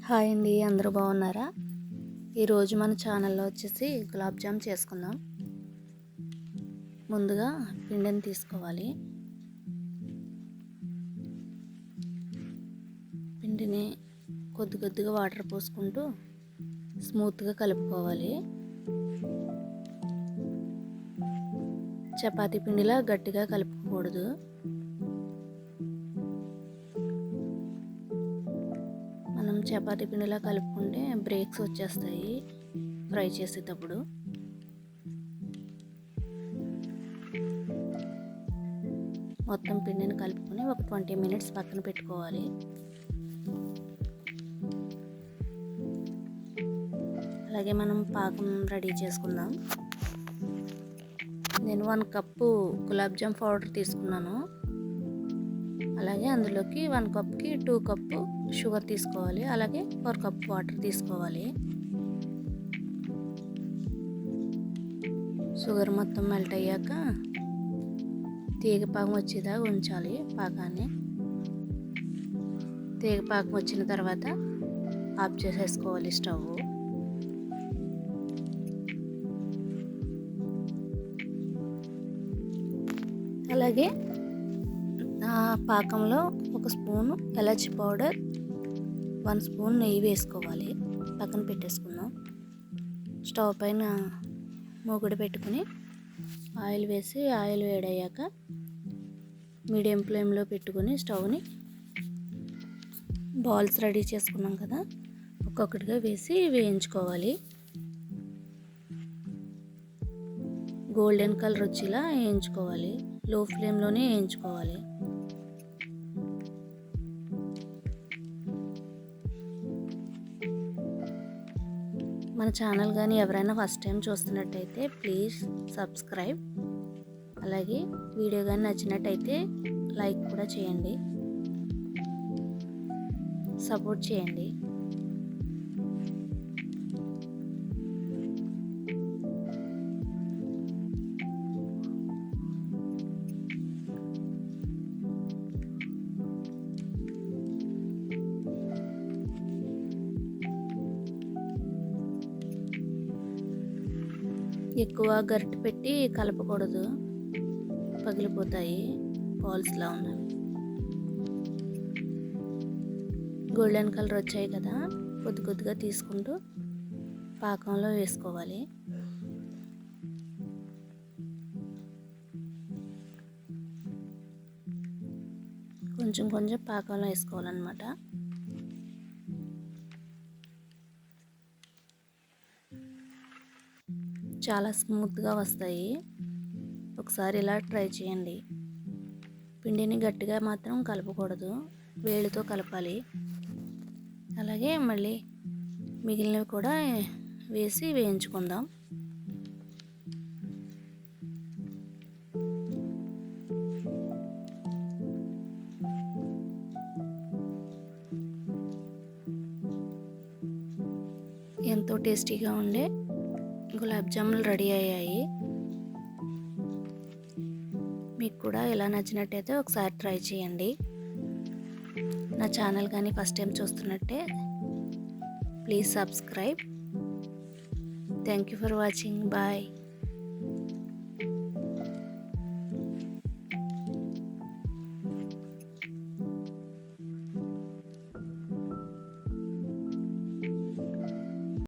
Hi అండి, అందరూ బాగున్నారా? ఈరోజు మన ఛానల్లో వచ్చేసి గులాబ్ జామ్ చేసుకుందాం. ముందుగా పిండిని తీసుకోవాలి. పిండిని కొద్ది కొద్దిగా వాటర్ పోసుకుంటూ స్మూత్గా కలుపుకోవాలి. చపాతీ పిండిలా గట్టిగా కలుపుకోకూడదు. మనం చపాతీ పిండిలా కలుపుకుంటే బ్రేక్స్ వచ్చేస్తాయి ఫ్రై చేసేటప్పుడు. మొత్తం పిండిని కలుపుకొని ఒక 20 మినిట్స్ పక్కన పెట్టుకోవాలి. అలాగే మనం పాకం రెడీ చేసుకుందాం. నేను 1 కప్పు గులాబ్ జామ్ పౌడర్ తీసుకున్నాను. అలాగే అందులోకి 1 కప్కి 2 కప్పు షుగర్ తీసుకోవాలి. అలాగే 4 కప్ వాటర్ తీసుకోవాలి. షుగర్ మొత్తం మెల్ట్ అయ్యాక తీగ పాకం వచ్చేదాకా ఉంచాలి పాకాన్ని. తీగ పాకం వచ్చిన తర్వాత ఆఫ్ చేసేసుకోవాలి స్టవ్. అలాగే పాకంలో 1 స్పూను ఎలాచి పౌడర్, 1 స్పూన్ నెయ్యి వేసుకోవాలి. పక్కన పెట్టేసుకుందాం. స్టవ్ పైన మూకుడు పెట్టుకుని ఆయిల్ వేసి ఆయిల్ వేడయ్యాక మీడియం ఫ్లేమ్లో పెట్టుకుని స్టవ్ని బాల్స్ రెడీ చేసుకున్నాం కదా, ఒక్కొక్కటిగా వేసి వేయించుకోవాలి. గోల్డెన్ కలర్ వచ్చేలా వేయించుకోవాలి. లో ఫ్లేమ్లోనే వేయించుకోవాలి. మన ఛానల్ కానీ ఎవరైనా ఫస్ట్ టైం చూస్తున్నట్టయితే ప్లీజ్ సబ్స్క్రైబ్. అలాగే వీడియో కానీ నచ్చినట్టయితే లైక్ కూడా చేయండి, సపోర్ట్ చేయండి. ఎక్కువ గరిటె పెట్టి కలపకూడదు, పగిలిపోతాయి బాల్స్లా ఉన్నవి. గోల్డెన్ కలర్ వచ్చాయి కదా, కొద్ది కొద్దిగా తీసుకుంటూ పాకంలో వేసుకోవాలి. కొంచెం కొంచెం పాకంలో వేసుకోవాలన్నమాట. చాలా స్మూత్గా వస్తాయి. ఒకసారి ఇలా ట్రై చేయండి. పిండిని గట్టిగా మాత్రం కలపకూడదు, వేడితో కలపాలి. అలాగే మళ్ళీ మిగిలినవి కూడా వేసి వేయించుకుందాం. ఎంతో టేస్టీగా ఉండే గులాబ్ జాములు రెడీ అయ్యాయి. మీకు కూడా ఎలా నచ్చినట్టయితే ఒకసారి ట్రై చేయండి. నా ఛానల్ కానీ ఫస్ట్ టైం చూస్తున్నట్టే please subscribe. Thank you for watching. Bye.